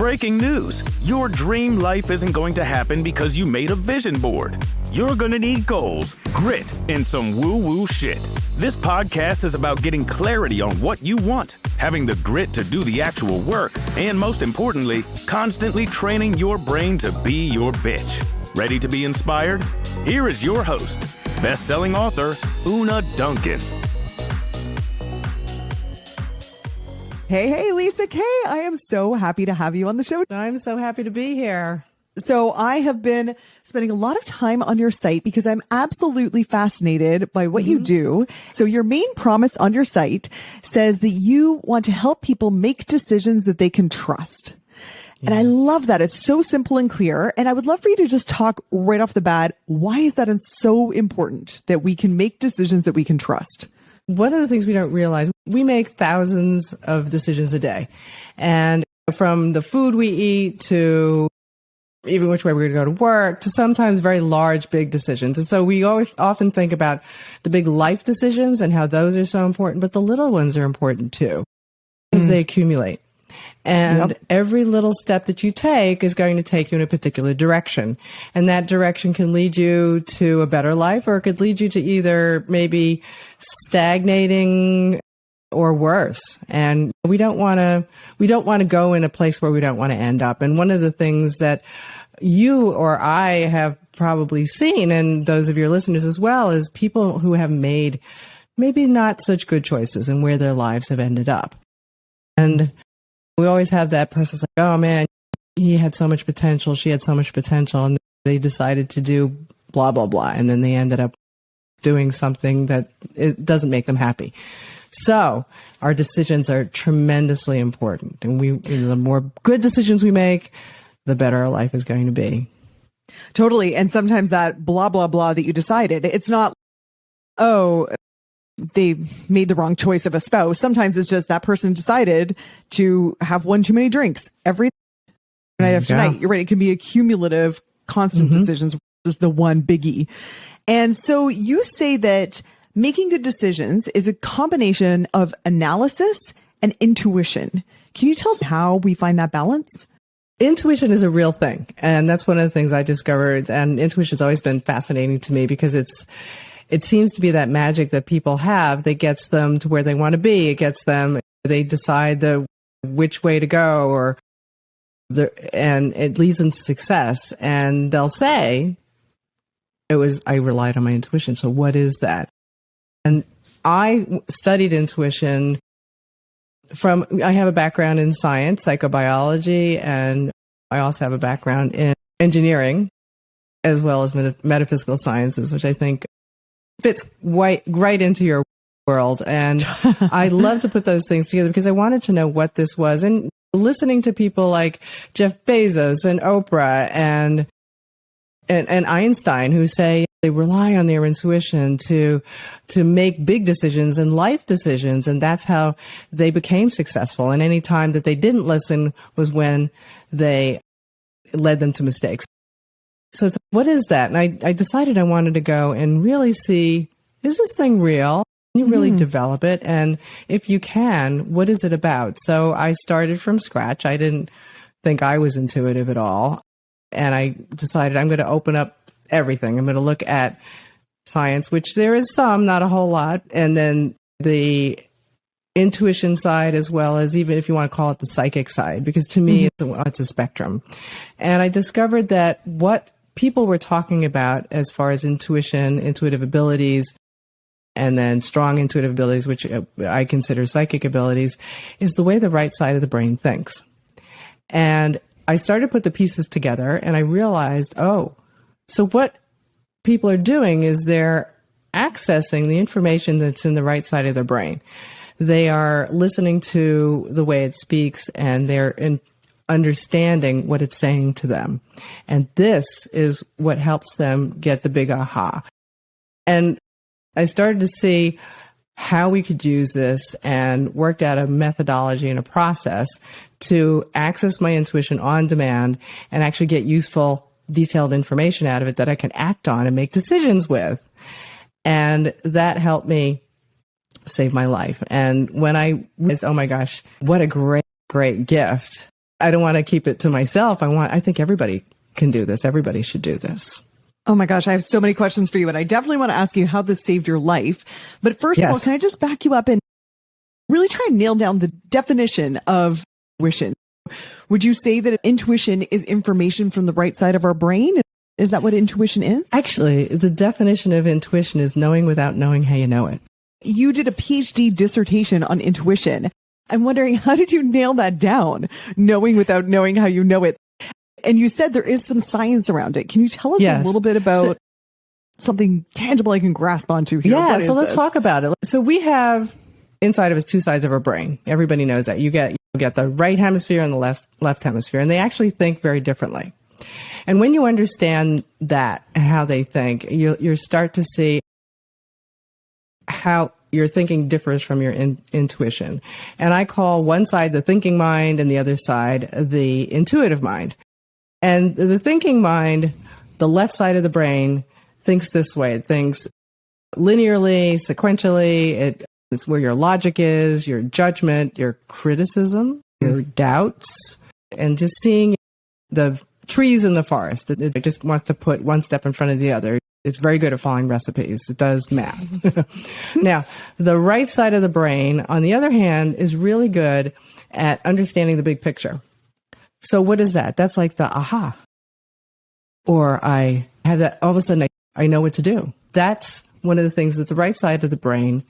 Breaking news. Your dream life isn't going to happen because you made a vision board. You're going to need goals, grit, and some woo-woo shit. This podcast is about getting clarity on what you want, having the grit to do the actual work, and most importantly, constantly training your brain to be your bitch. Ready to be inspired? Here is your host, best-selling author, Una Duncan. Hey, Lisa Kay. I am so happy to have you on the show. I'm so happy to be here. So I have been spending a lot of time on your site because I'm absolutely fascinated by what you do. So your main promise on your site says that you want to help people make decisions that they can trust. And I love that. It's so simple and clear. And I would love for you to just talk right off the bat. Why is that so important that we can make decisions that we can trust? One of the things we don't realize, we make thousands of decisions a day. And from the food we eat to even which way we're going to go to work to sometimes very large, big decisions. And so we often think about the big life decisions and how those are so important, but the little ones are important too because they accumulate. And every little step that you take is going to take you in a particular direction. And that direction can lead you to a better life, or it could lead you to either maybe stagnating or worse. And we don't want to go in a place where we don't want to end up. And one of the things that you or I have probably seen, and those of your listeners as well, is people who have made maybe not such good choices and where their lives have ended up. And we always have that person like, oh man, he had so much potential, she had so much potential, and they decided to do blah, blah, blah. And then they ended up doing something that it doesn't make them happy. So our decisions are tremendously important. And the more good decisions we make, the better our life is going to be. Totally. And sometimes that blah, blah, blah that you decided, it's not, oh, they made the wrong choice of a spouse. Sometimes it's just that person decided to have one too many drinks every night after night. You're right. It can be a cumulative, constant decisions versus the one biggie. And so you say that making good decisions is a combination of analysis and intuition. Can you tell us how we find that balance? Intuition is a real thing. And that's one of the things I discovered. And intuition has always been fascinating to me because it seems to be that magic that people have that gets them to where they want to be. It gets them, they decide which way to go and it leads them to success. And they'll say, I relied on my intuition. So what is that? And I studied intuition I have a background in science, psychobiology, and I also have a background in engineering as well as metaphysical sciences, which I think fits right into your world. And I love to put those things together because I wanted to know what this was. And listening to people like Jeff Bezos and Oprah and Einstein who say they rely on their intuition to make big decisions and life decisions. And that's how they became successful. And any time that they didn't listen was when they led them to mistakes. So it's, what is that? And I decided I wanted to go and really see, is this thing real? Can you really develop it? And if you can, what is it about? So I started from scratch. I didn't think I was intuitive at all. And I decided I'm going to open up everything. I'm going to look at science, which there is some, not a whole lot. And then the intuition side, as well as even if you want to call it the psychic side, because to me, it's a spectrum. And I discovered that what people were talking about as far as intuition, intuitive abilities, and then strong intuitive abilities, which I consider psychic abilities, is the way the right side of the brain thinks. And I started to put the pieces together and I realized, so what people are doing is they're accessing the information that's in the right side of their brain. They are listening to the way it speaks and they're understanding what it's saying to them. And this is what helps them get the big aha. And I started to see how we could use this and worked out a methodology and a process to access my intuition on demand and actually get useful, detailed information out of it that I can act on and make decisions with. And that helped me save my life. And when I realized, oh my gosh, what a great gift I don't want to keep it to myself. I think everybody can do this. Everybody should do this. Oh my gosh, I have so many questions for you, and I definitely want to ask you how this saved your life. But first of all, can I just back you up and really try and nail down the definition of intuition? Would you say that intuition is information from the right side of our brain? Is that what intuition is? Actually, the definition of intuition is knowing without knowing how you know it. You did a PhD dissertation on intuition. I'm wondering, how did you nail that down? Knowing without knowing how you know it. And you said there is some science around it. Can you tell us a little bit about something tangible I can grasp onto here? Yeah, so let's talk about it. So we have inside of us two sides of our brain. Everybody knows that. You get the right hemisphere and the left hemisphere, and they actually think very differently. And when you understand that and how they think, you start to see how your thinking differs from your intuition. And I call one side the thinking mind and the other side the intuitive mind. And the thinking mind, the left side of the brain, thinks this way. It thinks linearly, sequentially. It's where your logic is, your judgment, your criticism, your doubts, and just seeing the trees in the forest. It just wants to put one step in front of the other. It's very good at following recipes. It does math. Now, the right side of the brain, on the other hand, is really good at understanding the big picture. So what is that? That's like the aha. Or I have that, all of a sudden I know what to do. That's one of the things that the right side of the brain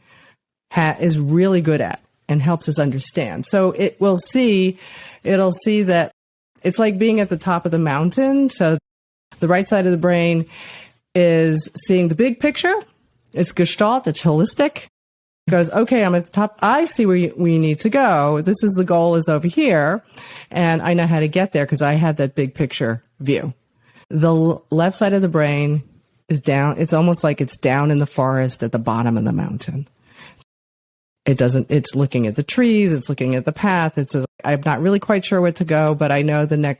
is really good at and helps us understand. So it'll see that it's like being at the top of the mountain. So the right side of the brain is seeing the big picture. It's gestalt, it's holistic. It goes, okay, I'm at the top. I see where we need to go. This is the goal is over here. And I know how to get there because I have that big picture view. The left side of the brain is down. It's almost like it's down in the forest at the bottom of the mountain. It's looking at the trees. It's looking at the path. It says, I'm not really quite sure where to go, but I know that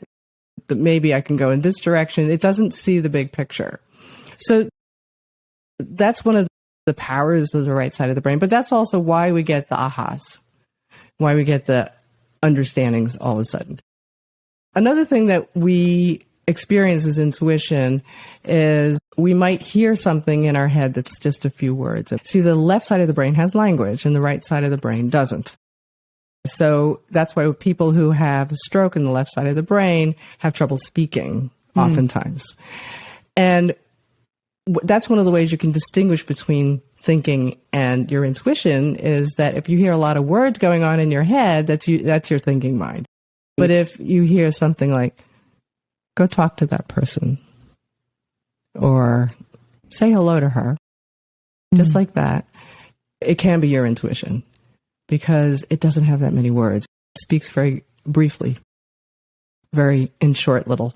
maybe I can go in this direction. It doesn't see the big picture. So that's one of the powers of the right side of the brain. But that's also why we get the ahas, why we get the understandings all of a sudden. Another thing that we experience as intuition is we might hear something in our head that's just a few words. See, the left side of the brain has language and the right side of the brain doesn't. So that's why people who have a stroke in the left side of the brain have trouble speaking oftentimes. And that's one of the ways you can distinguish between thinking and your intuition is that if you hear a lot of words going on in your head, that's your thinking mind. But if you hear something like, go talk to that person or say hello to her, just like that, it can be your intuition because it doesn't have that many words. It speaks very briefly, very in short little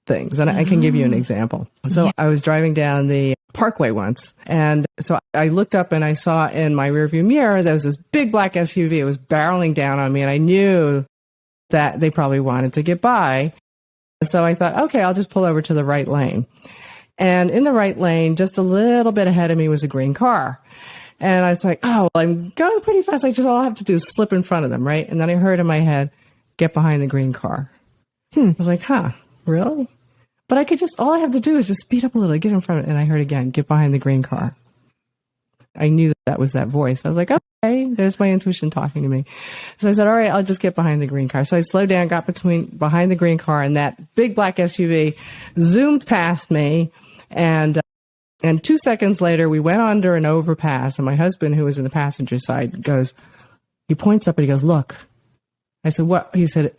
things. And I can give you an example. So I was driving down the parkway once. And so I looked up and I saw in my rearview mirror, there was this big black SUV. It was barreling down on me. And I knew that they probably wanted to get by. So I thought, okay, I'll just pull over to the right lane. And in the right lane, just a little bit ahead of me was a green car. And I was like, oh, well, I'm going pretty fast. All I have to do is slip in front of them, right? And then I heard in my head, get behind the green car. I was like, really? But all I have to do is just speed up a little, get in front of it. And I heard again, get behind the green car. I knew that was that voice. I was like, okay, there's my intuition talking to me. So I said, all right, I'll just get behind the green car. So I slowed down, got behind the green car, and that big black SUV zoomed past me. And 2 seconds later, we went under an overpass. And my husband, who was in the passenger side, he points up and he goes, look. I said, what? He said,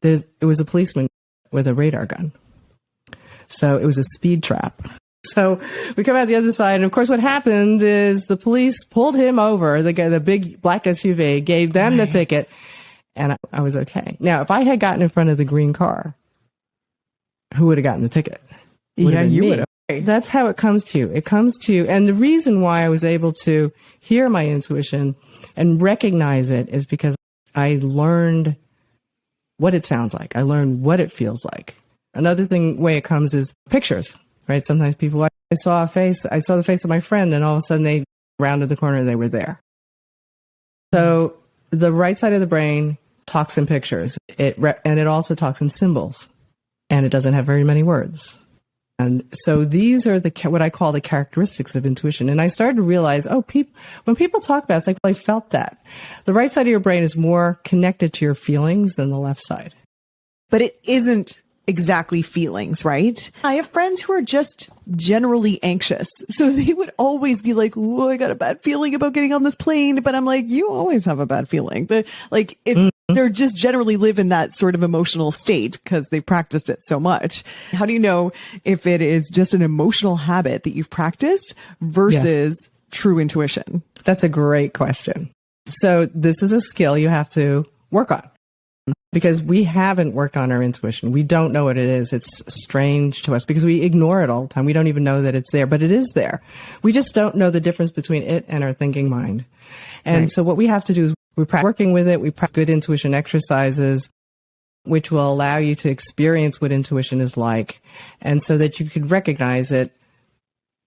it was a policeman with a radar gun. So it was a speed trap. So we come out the other side, and of course what happened is the police pulled him over, the big black SUV, gave them the ticket, and I was okay. Now, if I had gotten in front of the green car, who would have gotten the ticket? Yeah, you would have. That's how it comes to you. It comes to you. And the reason why I was able to hear my intuition and recognize it is because I learned what it sounds like. I learned what it feels like. Another way it comes is pictures, right? Sometimes I saw the face of my friend, and all of a sudden they rounded the corner and they were there. So the right side of the brain talks in pictures. And it also talks in symbols, and it doesn't have very many words. And so these are what I call the characteristics of intuition. And I started to realize, when people talk about it, it's like, well, I felt that. The right side of your brain is more connected to your feelings than the left side. But it isn't exactly feelings, right? I have friends who are just generally anxious. So they would always be like, "Oh, I got a bad feeling about getting on this plane." But I'm like, you always have a bad feeling. They're just generally live in that sort of emotional state because they've practiced it so much. How do you know if it is just an emotional habit that you've practiced versus true intuition? That's a great question. So this is a skill you have to work on. Because we haven't worked on our intuition. We don't know what it is. It's strange to us because we ignore it all the time. We don't even know that it's there, but it is there. We just don't know the difference between it and our thinking mind. And so what we have to do is we practice working with it. We practice good intuition exercises, which will allow you to experience what intuition is like. And so that you can recognize it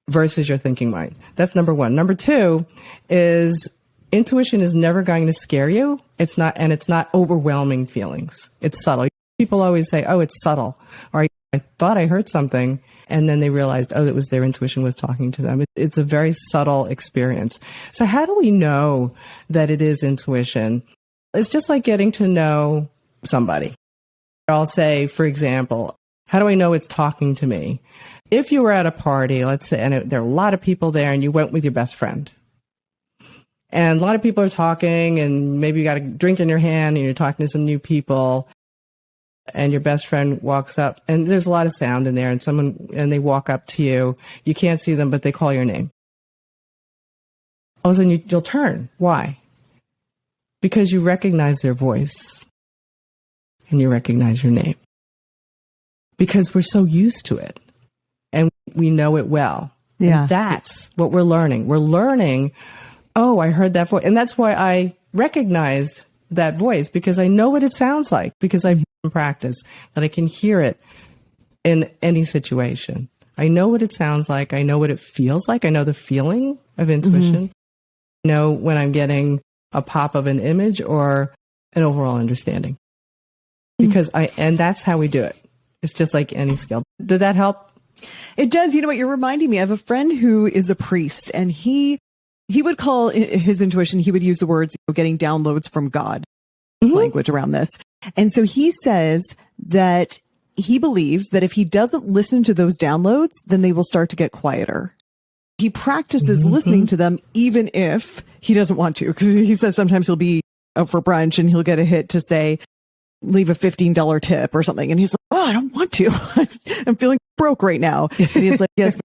versus your thinking mind. That's number one. Number two is intuition is never going to scare you. It's not overwhelming feelings. It's subtle. People always say, "Oh, it's subtle," or "I thought I heard something," and then they realized, "Oh, it was their intuition was talking to them." It's a very subtle experience. So how do we know that it is intuition? It's just like getting to know somebody. I'll say, for example, how do I know it's talking to me? If you were at a party, let's say, and there are a lot of people there, and you went with your best friend. And a lot of people are talking, and maybe you got a drink in your hand and you're talking to some new people, and your best friend walks up, and there's a lot of sound in there, and they walk up to you. You can't see them, but they call your name. All of a sudden you'll turn. Why? Because you recognize their voice and you recognize your name. Because we're so used to it and we know it well. Yeah. And that's what we're learning. We're learning, oh, I heard that voice. And that's why I recognized that voice, because I know what it sounds like, because I've been practice, that I can hear it in any situation. I know what it sounds like. I know what it feels like. I know the feeling of intuition. Mm-hmm. I know when I'm getting a pop of an image or an overall understanding. Because and that's how we do it. It's just like any skill. Did that help? It does. You know what? You're reminding me. I have a friend who is a priest, and he would call his intuition, he would use the words, getting downloads from God, language around this. And so he says that he believes that if he doesn't listen to those downloads, then they will start to get quieter. He practices listening to them, even if he doesn't want to. Because he says sometimes he'll be out for brunch and he'll get a hit to say, leave a $15 tip or something. And he's like, oh, I don't want to. I'm feeling broke right now. And he's like, yes.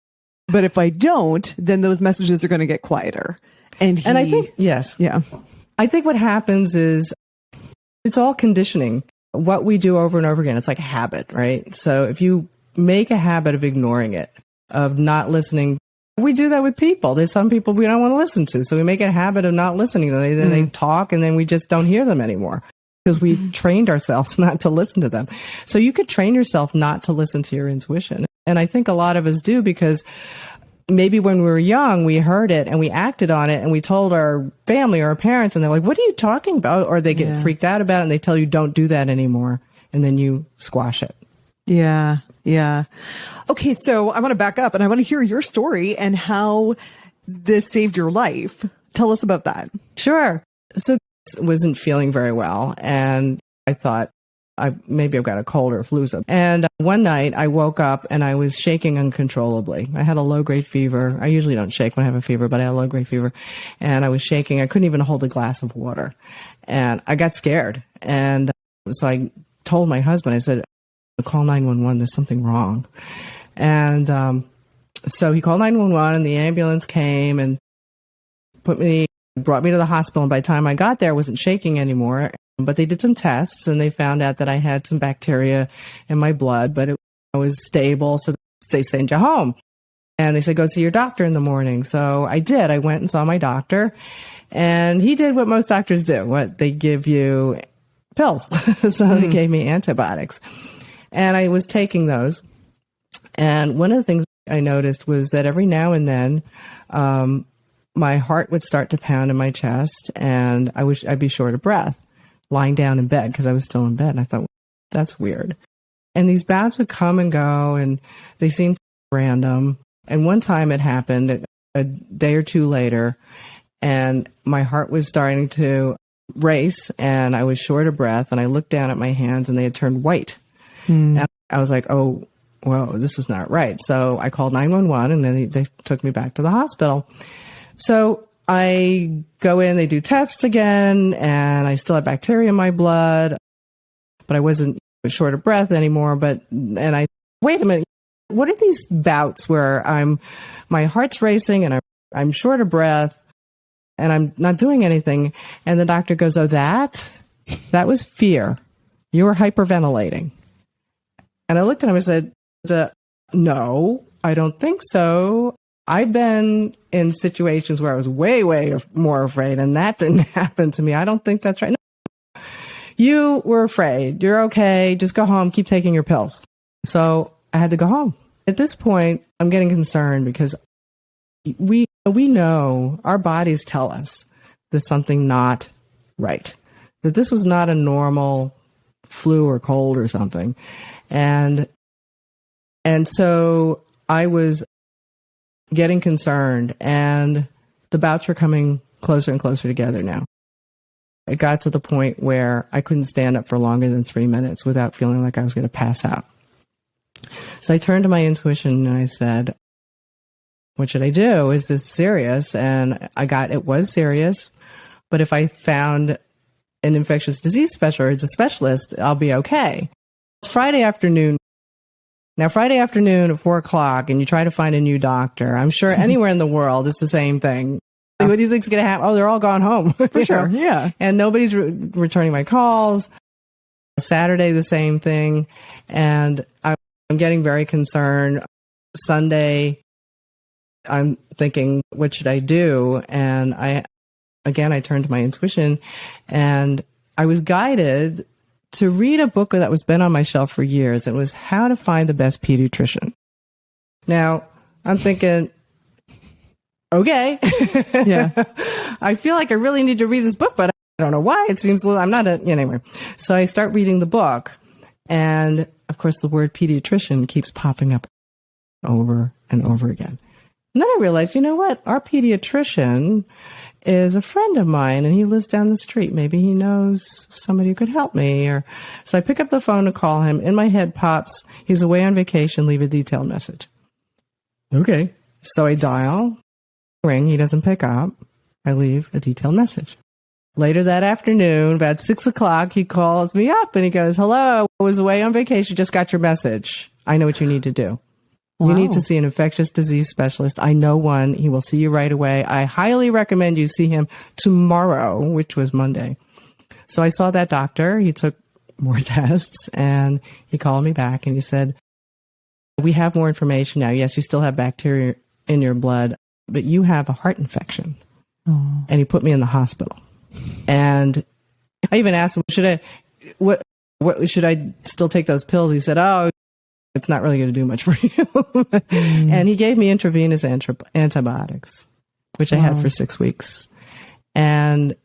But if I don't, then those messages are going to get quieter. And I think, yes. Yeah. I think what happens is it's all conditioning. What we do over and over again, it's like a habit, right? So if you make a habit of ignoring it, of not listening, we do that with people. There's some people we don't want to listen to. So we make a habit of not listening to them. Then they talk and then we just don't hear them anymore because we trained ourselves not to listen to them. So you could train yourself not to listen to your intuition. And I think a lot of us do, because maybe when we were young, we heard it and we acted on it and we told our family or our parents and they're like, what are you talking about? Or they get freaked out about it and they tell you don't do that anymore. And then you squash it. Yeah. Yeah. Okay. So I want to back up and I want to hear your story and how this saved your life. Tell us about that. Sure. So I wasn't feeling very well. And I thought, maybe I've got a cold or a flu. And one night I woke up and I was shaking uncontrollably. I had a low-grade fever. I usually don't shake when I have a fever, but I had a low-grade fever. And I was shaking. I couldn't even hold a glass of water. And I got scared. And so I told my husband, I said, call 911. There's something wrong. And so he called 911 and the ambulance came and brought me to the hospital. And by the time I got there, I wasn't shaking anymore. But they did some tests and they found out that I had some bacteria in my blood, but I was stable. So they sent you home. And they said, go see your doctor in the morning. So I did. I went and saw my doctor. And he did what most doctors do. They give you pills. So they gave me antibiotics. And I was taking those. And one of the things I noticed was that every now and then, my heart would start to pound in my chest and I'd be short of breath. lying down in bed because I was still in bed. And I thought, that's weird. And these bouts would come and go, and they seemed random. And one time it happened a day or two later, and my heart was starting to race, and I was short of breath, and I looked down at my hands, and they had turned white. And I was like, oh, well, this is not right. So I called 911, and then they took me back to the hospital. So I go in, they do tests again, and I still had bacteria in my blood, but I wasn't short of breath anymore. Wait a minute, what are these bouts where my heart's racing and I'm short of breath and I'm not doing anything? And the doctor goes, oh, that was fear. You were hyperventilating. And I looked at him and said, no, I don't think so. I've been in situations where I was way, way more afraid, and that didn't happen to me. I don't think that's right. No. You were afraid. You're okay. Just go home. Keep taking your pills. So I had to go home. At this point, I'm getting concerned because we know, our bodies tell us there's something not right, that this was not a normal flu or cold or something. And so I was getting concerned, and the bouts were coming closer and closer together now. It got to the point where I couldn't stand up for longer than 3 minutes without feeling like I was going to pass out. So I turned to my intuition and I said, what should I do? Is this serious? And it was serious, but if I found an infectious disease specialist, I'll be okay. It's Friday afternoon. Now, Friday afternoon at 4:00, and you try to find a new doctor. I'm sure anywhere in the world, it's the same thing. What do you think's going to happen? Oh, they're all gone home. For sure, yeah. And nobody's returning my calls. Saturday, the same thing. And I'm getting very concerned. Sunday, I'm thinking, what should I do? And I turned to my intuition, and I was guided to read a book that was been on my shelf for years. It was How to Find the Best Pediatrician. Now, I'm thinking, okay. Yeah. I feel like I really need to read this book, but I don't know why. It seems I'm not anyway. So I start reading the book, and of course the word pediatrician keeps popping up over and over again. And then I realized, you know what? Our pediatrician is a friend of mine, and he lives down the street. Maybe he knows somebody who could help me. So I pick up the phone to call him. In my head pops, he's away on vacation, leave a detailed message. Okay. So I dial, ring, he doesn't pick up. I leave a detailed message. Later that afternoon, about 6:00, he calls me up and he goes, hello, I was away on vacation, just got your message. I know what you need to do. Wow. You need to see an infectious disease specialist. I know one. He will see you right away. I highly recommend you see him tomorrow, which was Monday. So I saw that doctor. He took more tests, and he called me back and he said, we have more information now. Yes, you still have bacteria in your blood, but you have a heart infection. Oh. And he put me in the hospital. And I even asked him, should I still take those pills? He said, oh, it's not really going to do much for you. And he gave me intravenous antibiotics, which I had for 6 weeks. And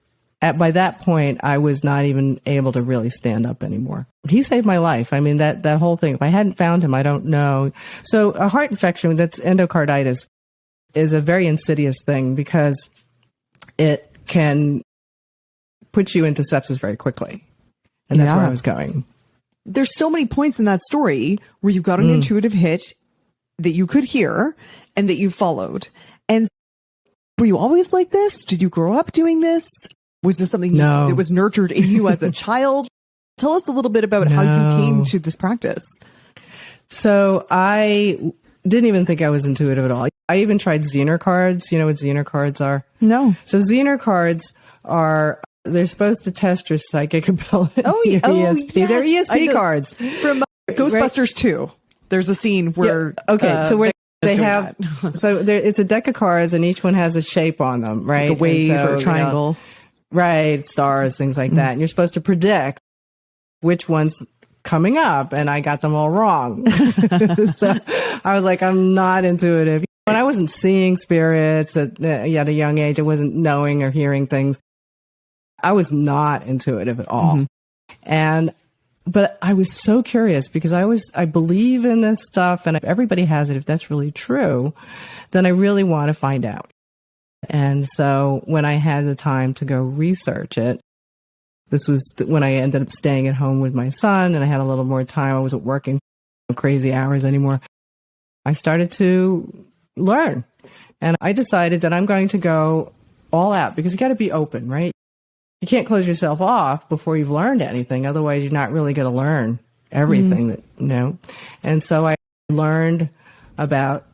by that point, I was not even able to really stand up anymore. He saved my life. I mean, that whole thing, if I hadn't found him, I don't know. So a heart infection, that's endocarditis, is a very insidious thing because it can put you into sepsis very quickly. And that's where I was going. There's so many points in that story where you got an intuitive hit that you could hear and that you followed. And were you always like this? Did you grow up doing this? Was this something that was nurtured in you as a child? Tell us a little bit about how you came to this practice. So I didn't even think I was intuitive at all. I even tried Zener cards. You know what Zener cards are? No. So Zener cards they're supposed to test your psychic ability. ESP. Yes. They're ESP cards. From Ghostbusters 2. There's a scene where... Yeah. Okay, so where they have... it's a deck of cards, and each one has a shape on them, right? Like a wave or a triangle. Right, stars, things like that. And you're supposed to predict which one's coming up, and I got them all wrong. So I was like, I'm not intuitive. When I wasn't seeing spirits at a young age, I wasn't knowing or hearing things. I was not intuitive at all. But I was so curious because I believe in this stuff, and if everybody has it, if that's really true, then I really want to find out. And so when I had the time to go research it, this was when I ended up staying at home with my son and I had a little more time. I wasn't working crazy hours anymore. I started to learn, and I decided that I'm going to go all out because you got to be open, right? You can't close yourself off before you've learned anything. Otherwise, you're not really going to learn everything that, you know. And so I learned about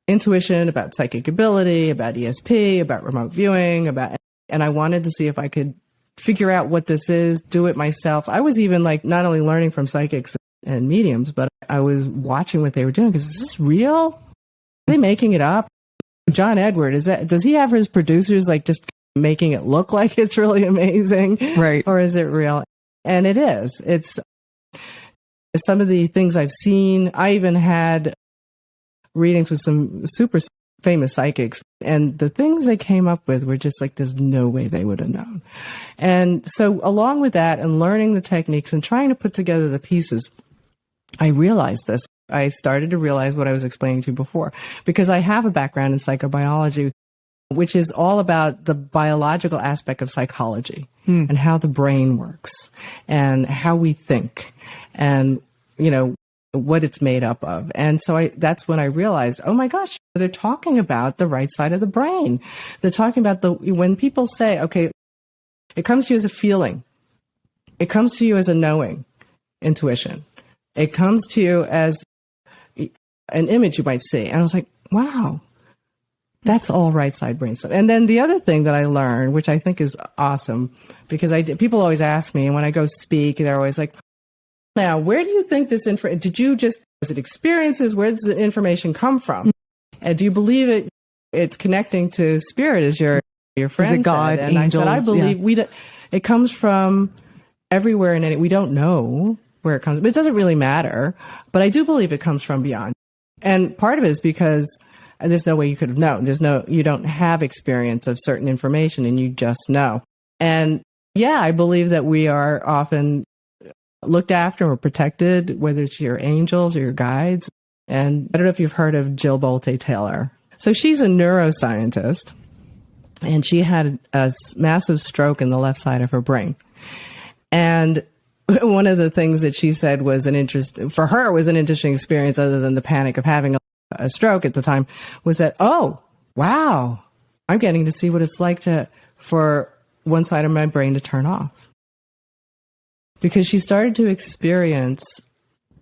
intuition, about psychic ability, about ESP, about remote viewing, and I wanted to see if I could figure out what this is, do it myself. I was even like not only learning from psychics and mediums, but I was watching what they were doing because is this real? Are they making it up? John Edward, does he have his producers like just making it look like it's really amazing? Right. Or is it real? And it is. It's some of the things I've seen. I even had readings with some super famous psychics, and the things they came up with were just like, there's no way they would have known. And so along with that and learning the techniques and trying to put together the pieces, I realized this. I started to realize what I was explaining to you before, because I have a background in psychobiology, which is all about the biological aspect of psychology and how the brain works and how we think and, you know, what it's made up of. And so that's when I realized, oh my gosh, they're talking about the right side of the brain. They're talking about when people say, okay, it comes to you as a feeling. It comes to you as a knowing, intuition. It comes to you as an image you might see. And I was like, wow, that's all right side brain stuff. And then the other thing that I learned, which I think is awesome, because people always ask me, and when I go speak, they're always like, now, where do you think this was it experiences? Where does the information come from? And do you believe it's connecting to spirit, as your friend said? God, and angels, I said, I believe it comes from everywhere, and we don't know where it comes. But it doesn't really matter. But I do believe it comes from beyond. And part of it is because there's no way you could have known. You don't have experience of certain information, and you just know. And yeah, I believe that we are often looked after or protected, whether it's your angels or your guides. And I don't know if you've heard of Jill Bolte Taylor. So she's a neuroscientist, and she had a massive stroke in the left side of her brain. And one of the things that she said was an interesting experience, other than the panic of having a stroke at the time, was that, oh, wow, I'm getting to see what it's like for one side of my brain to turn off. Because she started to experience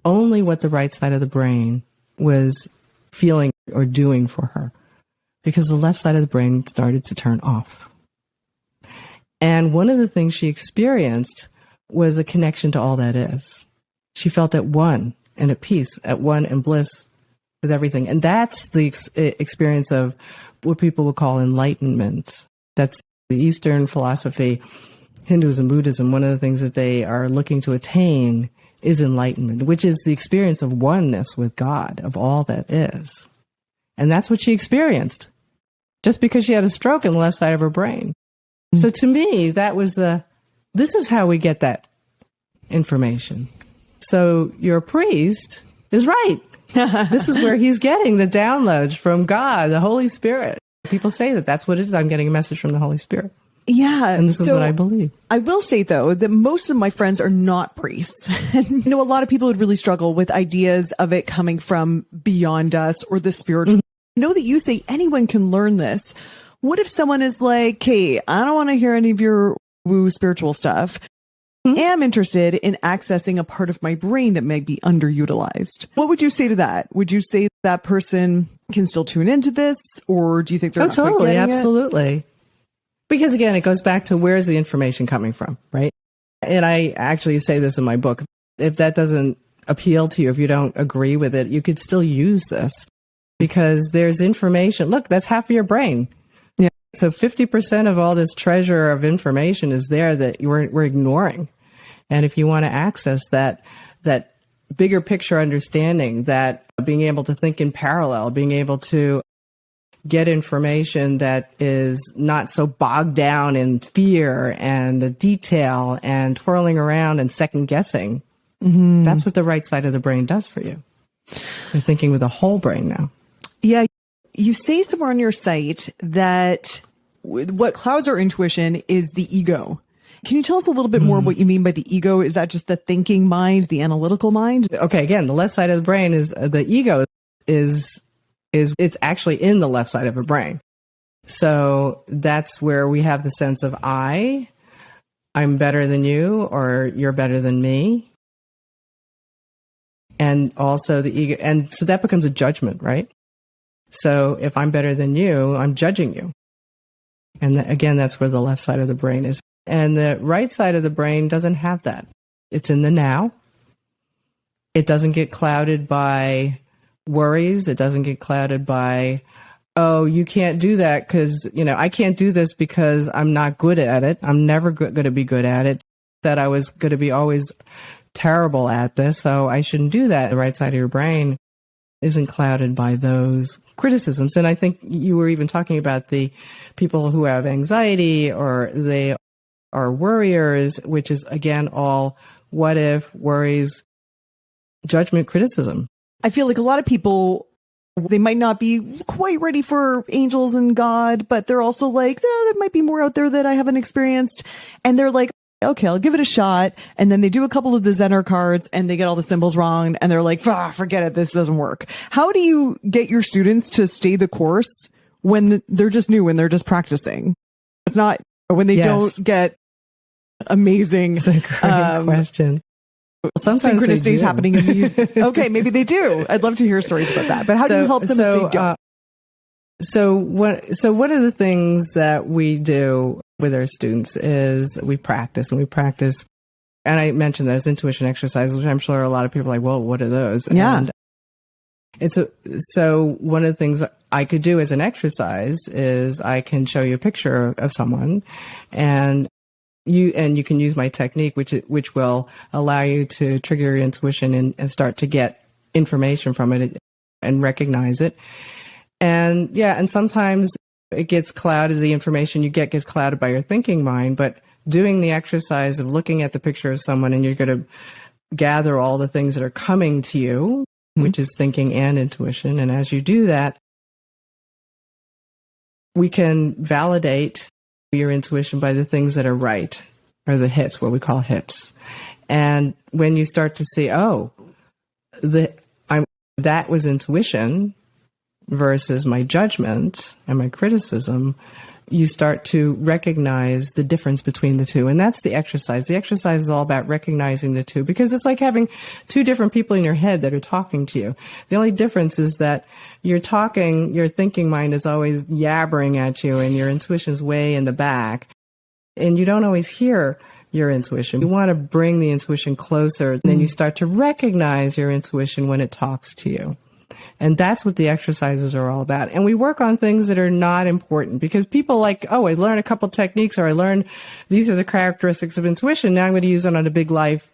only what the right side of the brain was feeling or doing for her, because the left side of the brain started to turn off. And one of the things she experienced was a connection to all that is. She felt at one and at peace, at one and bliss with everything. And that's the experience of what people would call enlightenment. That's the Eastern philosophy. Hinduism, Buddhism, one of the things that they are looking to attain is enlightenment, which is the experience of oneness with God, of all that is. And that's what she experienced, just because she had a stroke in the left side of her brain. So to me, that was this is how we get that information. So your priest is right. This is where he's getting the downloads from God, the Holy Spirit. People say that's what it is. I'm getting a message from the Holy Spirit. Yeah. And this is what I believe. I will say, though, that most of my friends are not priests. And, a lot of people would really struggle with ideas of it coming from beyond us or the spiritual. I know that you say anyone can learn this. What if someone is like, hey, I don't want to hear any of your woo spiritual stuff. Am interested in accessing a part of my brain that may be underutilized. What would you say to that? Would you say that person can still tune into this, or do you think they're not totally, quite getting absolutely. Because again, it goes back to where's the information coming from, right? And I actually say this in my book. If that doesn't appeal to you, if you don't agree with it, you could still use this, because there's information. Look, that's half of your brain. Yeah. So 50% of all this treasure of information is there that we're ignoring. And if you want to access that bigger picture understanding, that being able to think in parallel, being able to get information that is not so bogged down in fear and the detail and twirling around and second guessing. Mm-hmm. That's what the right side of the brain does for you. You're thinking with the whole brain now. Yeah. You say somewhere on your site that what clouds our intuition is the ego. Can you tell us a little bit more what you mean by the ego? Is that just the thinking mind, the analytical mind? Okay. Again, the left side of the brain is the ego is it's actually in the left side of the brain. So that's where we have the sense of I'm better than you, or you're better than me. And also the ego. And so that becomes a judgment, right? So if I'm better than you, I'm judging you. And again, that's where the left side of the brain is. And the right side of the brain doesn't have that. It's in the now. It doesn't get clouded by worries. It doesn't get clouded by, oh, you can't do that because, I can't do this because I'm not good at it. I'm never going to be good at it. That I was going to be always terrible at this, so I shouldn't do that. The right side of your brain isn't clouded by those criticisms. And I think you were even talking about the people who have anxiety or they are worriers, which is, again, all what if, worries, judgment, criticism. I feel like a lot of people, they might not be quite ready for angels and God, but they're also like, there might be more out there that I haven't experienced. And they're like, okay, I'll give it a shot. And then they do a couple of the Zener cards and they get all the symbols wrong. And they're like, forget it. This doesn't work. How do you get your students to stay the course when they're just new and they're just practicing? It's not when they don't get amazing. It's a great question. Sometimes synchronicities happening in these. Okay, maybe they do. I'd love to hear stories about that. But how do you help them if they don't? So one of the things that we do with our students is we practice. And I mentioned those intuition exercises, which I'm sure a lot of people are like, well, what are those? Yeah. And so one of the things I could do as an exercise is I can show you a picture of someone and you can use my technique, which will allow you to trigger your intuition and start to get information from it and recognize it. And sometimes it gets clouded, the information you get gets clouded by your thinking mind, but doing the exercise of looking at the picture of someone and you're going to gather all the things that are coming to you, which is thinking and intuition. And as you do that, we can validate your intuition by the things that are right, or the hits, what we call hits. And when you start to see, that was intuition versus my judgment and my criticism, you start to recognize the difference between the two. And that's the exercise. The exercise is all about recognizing the two, because it's like having two different people in your head that are talking to you. The only difference is that your thinking mind is always yabbering at you and your intuition's way in the back. And you don't always hear your intuition. You want to bring the intuition closer, and then you start to recognize your intuition when it talks to you. And that's what the exercises are all about. And we work on things that are not important, because people like, I learned a couple techniques, or I learned these are the characteristics of intuition. Now I'm going to use it on a big life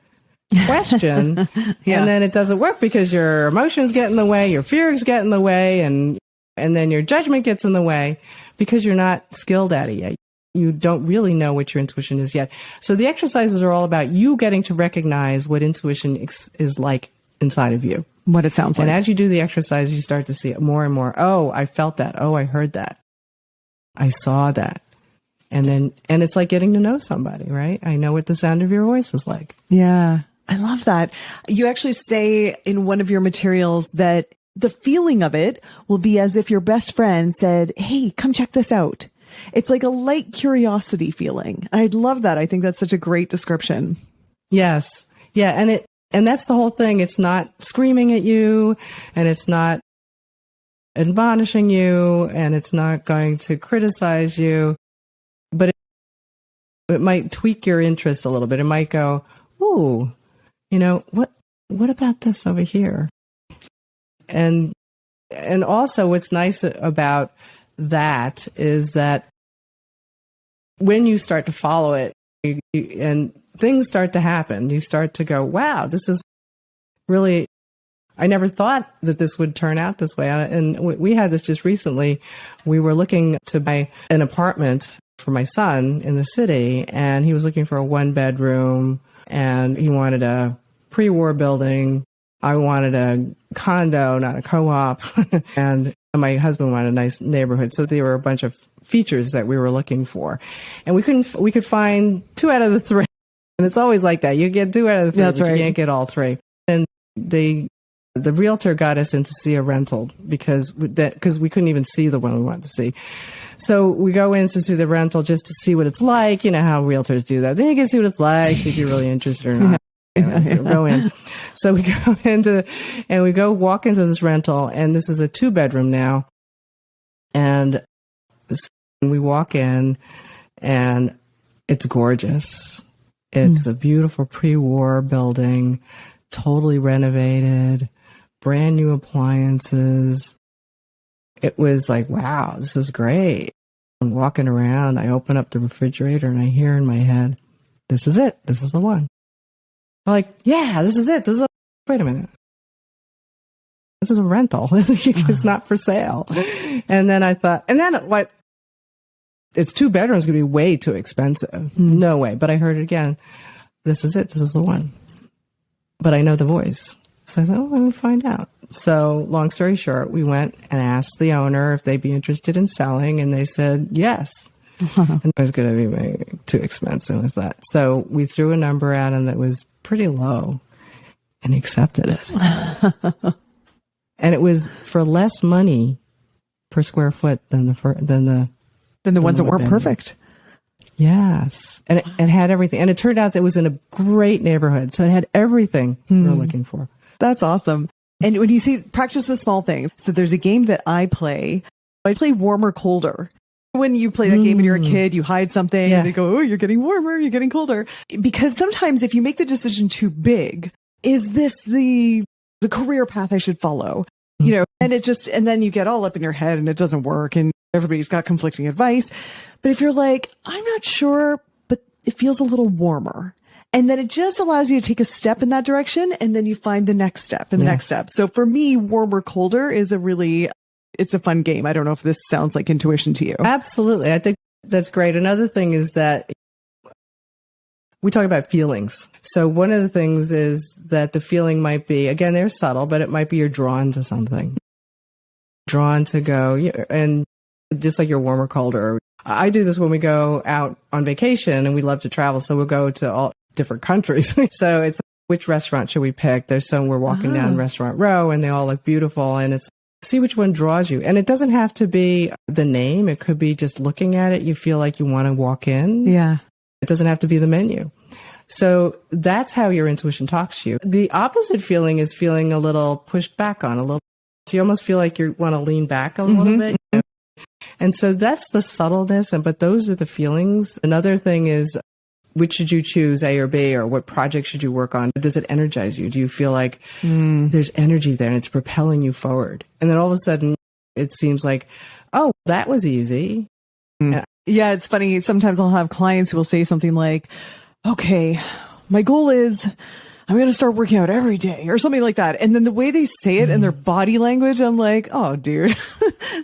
question. Yeah. And then it doesn't work because your emotions get in the way, your fears get in the way, and then your judgment gets in the way because you're not skilled at it yet. You don't really know what your intuition is yet. So the exercises are all about you getting to recognize what intuition is like inside of you. What it sounds like. And as you do the exercise, you start to see it more and more. Oh, I felt that. Oh, I heard that. I saw that. And it's like getting to know somebody, right? I know what the sound of your voice is like. Yeah. I love that. You actually say in one of your materials that the feeling of it will be as if your best friend said, hey, come check this out. It's like a light curiosity feeling. I love that. I think that's such a great description. Yes. Yeah. And that's the whole thing. It's not screaming at you, and it's not admonishing you, and it's not going to criticize you, but it might tweak your interest a little bit. It might go, ooh, what about this over here? And also what's nice about that is that when you start to follow it and things start to happen, you start to go, wow, this is really I never thought that this would turn out this way. And we had this just recently. We were looking to buy an apartment for my son in the city, and he was looking for a 1-bedroom, and he wanted a pre-war building. I wanted a condo, not a co-op. And my husband wanted a nice neighborhood. So there were a bunch of features that we were looking for. And we could find 2 out of the 3. And it's always like that. You get 2 out of the 3, That's but right. you can't get all 3. And the realtor got us in to see a rental because we couldn't even see the one we wanted to see. So we go in to see the rental just to see what it's like. You know how realtors do that. Then you can see what it's like, see if you're really interested or not. So go in. So we go walk into this rental, and this is a 2-bedroom now. And we walk in, and it's gorgeous. It's a beautiful pre-war building, totally renovated, brand new appliances. It was like, wow, this is great. I'm walking around. I open up the refrigerator, and I hear in my head, this is it. This is the one. I'm like, yeah, this is it. Wait a minute. This is a rental. It's not for sale. And then I thought, it's 2 bedrooms, going to be way too expensive. No way. But I heard it again. This is it. This is the one. But I know the voice. So I thought, let me find out. So long story short, we went and asked the owner if they'd be interested in selling. And they said, yes. And it was going to be too expensive with that. So we threw a number at him that was pretty low, and he accepted it. And it was for less money per square foot than the ones that weren't perfect. Yes. And it had everything. And it turned out that it was in a great neighborhood. So it had everything we were looking for. That's awesome. And when you say practice the small things, so there's a game that I play warmer, colder. When you play that game when you're a kid, you hide something and they go, oh, you're getting warmer, you're getting colder. Because sometimes if you make the decision too big, is this the career path I should follow? You know, and then you get all up in your head and it doesn't work and everybody's got conflicting advice. But if you're like, I'm not sure, but it feels a little warmer. And then it just allows you to take a step in that direction. And then you find the next step and the next step. So for me, warmer, colder is it's a fun game. I don't know if this sounds like intuition to you. Absolutely. I think that's great. Another thing is that we talk about feelings. So one of the things is that the feeling might be, again, they're subtle, but it might be you're drawn to something. Drawn to go, and just like you're warmer, colder. I do this when we go out on vacation and we love to travel. So we'll go to all different countries. So it's which restaurant should we pick? There's some we're walking down Restaurant Row and they all look beautiful, and it's see which one draws you. And it doesn't have to be the name. It could be just looking at it. You feel like you want to walk in. Yeah. It doesn't have to be the menu. So that's how your intuition talks to you. The opposite feeling is feeling a little pushed back on a little. So you almost feel like you want to lean back a little bit. You know? And so that's the subtleness. But those are the feelings. Another thing is, which should you choose, A or B, or what project should you work on? Does it energize you? Do you feel like there's energy there and it's propelling you forward? And then all of a sudden it seems like, oh, that was easy. Yeah, it's funny. Sometimes I'll have clients who will say something like, okay, my goal is I'm going to start working out every day or something like that. And then the way they say it and their body language, I'm like, oh, dude,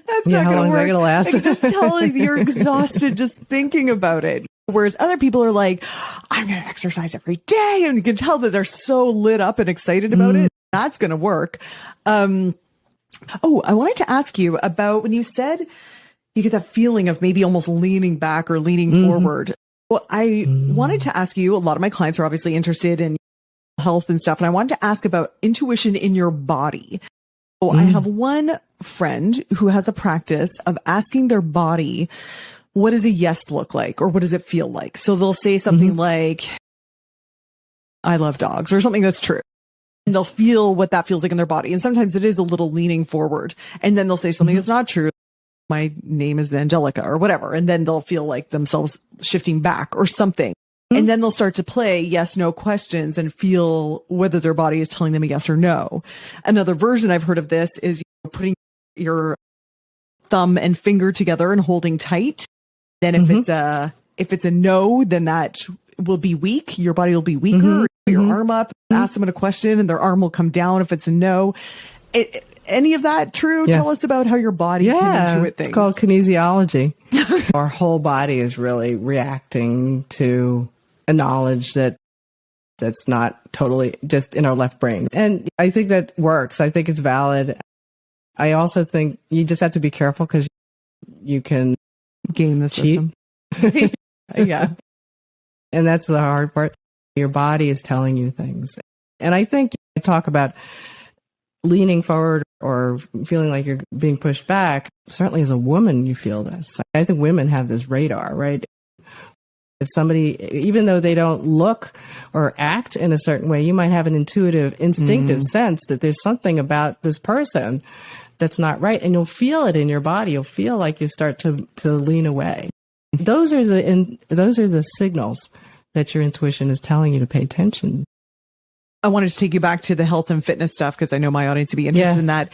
that's not how going to long is that work. going to last? I can just tell you're exhausted just thinking about it. Whereas other people are like, I'm going to exercise every day. And you can tell that they're so lit up and excited about it. That's going to work. I wanted to ask you about when you said you get that feeling of maybe almost leaning back or leaning forward. Well, I wanted to ask you, a lot of my clients are obviously interested in health and stuff. And I wanted to ask about intuition in your body. So I have one friend who has a practice of asking their body, what does a yes look like? Or what does it feel like? So they'll say something like, I love dogs, or something that's true. And they'll feel what that feels like in their body. And sometimes it is a little leaning forward. And then they'll say something that's not true. My name is Angelica or whatever. And then they'll feel like themselves shifting back or something. And then they'll start to play yes, no questions and feel whether their body is telling them a yes or no. Another version I've heard of this is putting your thumb and finger together and holding tight. Then if it's a no, then that will be weak. Your body will be weaker. your arm up, ask someone a question, and their arm will come down if it's a no. Any of that true? Yes. Tell us about how your body can intuit things. It's called kinesiology. Our whole body is really reacting to a knowledge that's not totally just in our left brain. And I think that works. I think it's valid. I also think you just have to be careful because you can game the cheat. system. Yeah. And that's the hard part. Your body is telling you things. And I think you talk about leaning forward or feeling like you're being pushed back. Certainly as a woman, you feel this. I think women have this radar, right? If somebody, even though they don't look or act in a certain way, you might have an intuitive, instinctive sense that there's something about this person that's not right. And you'll feel it in your body. You'll feel like you start to lean away. Those are the signals that your intuition is telling you to pay attention. I wanted to take you back to the health and fitness stuff because I know my audience would be interested in that.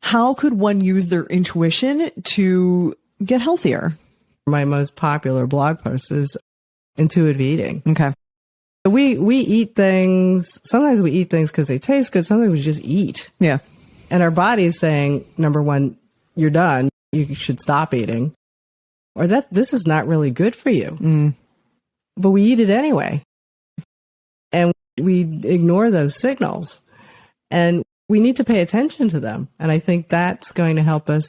How could one use their intuition to get healthier? My most popular blog post is intuitive eating. Okay. We eat things. Sometimes we eat things because they taste good. Sometimes we just eat. Yeah. And our body is saying, number one, you're done. You should stop eating. Or this is not really good for you. But we eat it anyway. And we ignore those signals. And we need to pay attention to them. And I think that's going to help us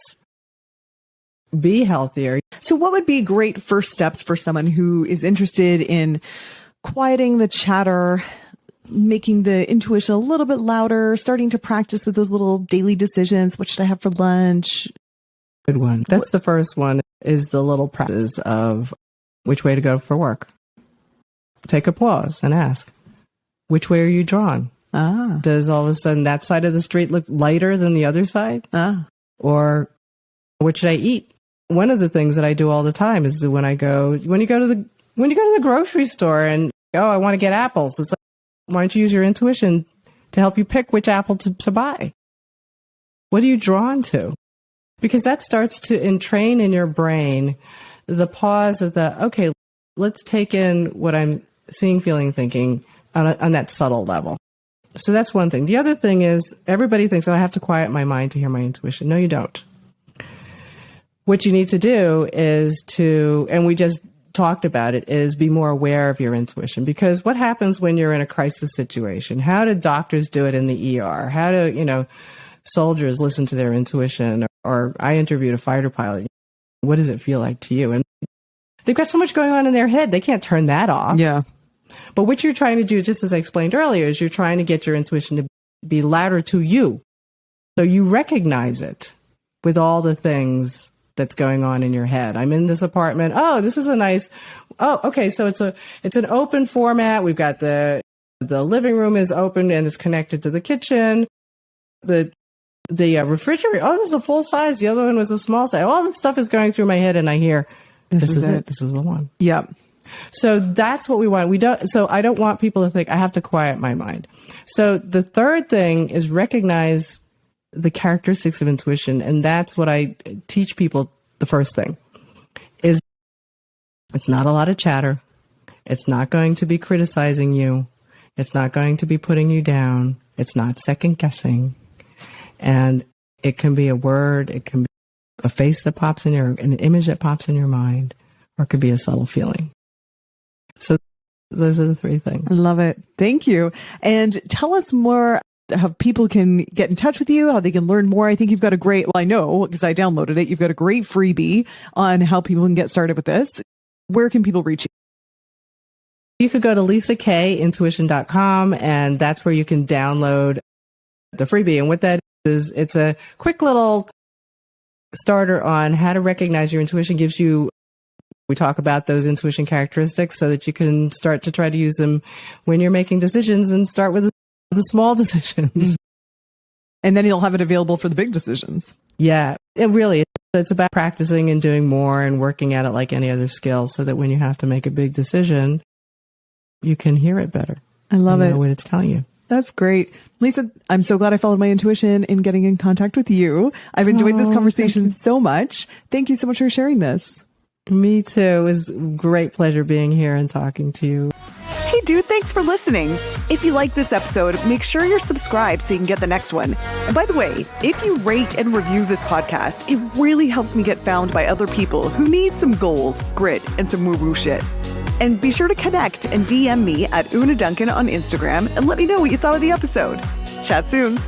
be healthier. So what would be great first steps for someone who is interested in quieting the chatter, making the intuition a little bit louder, starting to practice with those little daily decisions? What should I have for lunch? Good one. That's the first one, is the little practice of which way to go for work. Take a pause and ask, which way are you drawn? Does all of a sudden that side of the street look lighter than the other side? Or what should I eat? One of the things that I do all the time is when you go to the grocery store and, I want to get apples. It's like, why don't you use your intuition to help you pick which apple to buy? What are you drawn to? Because that starts to entrain in your brain the pause of okay, let's take in what I'm seeing, feeling, thinking on that subtle level. So that's one thing. The other thing is everybody thinks, I have to quiet my mind to hear my intuition. No, you don't. What you need to do is and we just talked about it, is be more aware of your intuition. Because what happens when you're in a crisis situation? How do doctors do it in the ER? How do, soldiers listen to their intuition? Or I interviewed a fighter pilot. What does it feel like to you? And they've got so much going on in their head, they can't turn that off. Yeah. But what you're trying to do, just as I explained earlier, is you're trying to get your intuition to be louder to you. So you recognize it with all the things that's going on in your head. I'm in this apartment. Oh, this is a nice. Oh, okay. So it's an open format. We've got the living room is open and it's connected to the kitchen. The refrigerator. Oh, this is a full size. The other one was a small size. All this stuff is going through my head, and I hear this is it. This is the one. Yep. So that's what we want. So I don't want people to think I have to quiet my mind. So the third thing is recognize the characteristics of intuition. And that's what I teach people. The first thing is it's not a lot of chatter. It's not going to be criticizing you. It's not going to be putting you down. It's not second guessing. And it can be a word. It can be a face that pops in an image that pops in your mind, or it could be a subtle feeling. So those are the three things. I love it. Thank you. And tell us more how people can get in touch with you, how they can learn more. I think you've got I know because I downloaded it. You've got a great freebie on how people can get started with this. Where can people reach you? You could go to lisakaintuition.com, and that's where you can download the freebie. And what that is, it's a quick little starter on how to recognize your intuition. We talk about those intuition characteristics so that you can start to try to use them when you're making decisions, and start with the small decisions. And then you'll have it available for the big decisions. Yeah, it's about practicing and doing more and working at it like any other skill, so that when you have to make a big decision, you can hear it better. I love it. Know what it's telling you. That's great. Lisa, I'm so glad I followed my intuition in getting in contact with you. I've enjoyed this conversation so much. Thank you so much for sharing this. Me too. It was a great pleasure being here and talking to you. Hey, dude, thanks for listening. If you like this episode, make sure you're subscribed so you can get the next one. And by the way, if you rate and review this podcast, it really helps me get found by other people who need some goals, grit, and some woo-woo shit. And be sure to connect and DM me at Una Duncan on Instagram and let me know what you thought of the episode. Chat soon.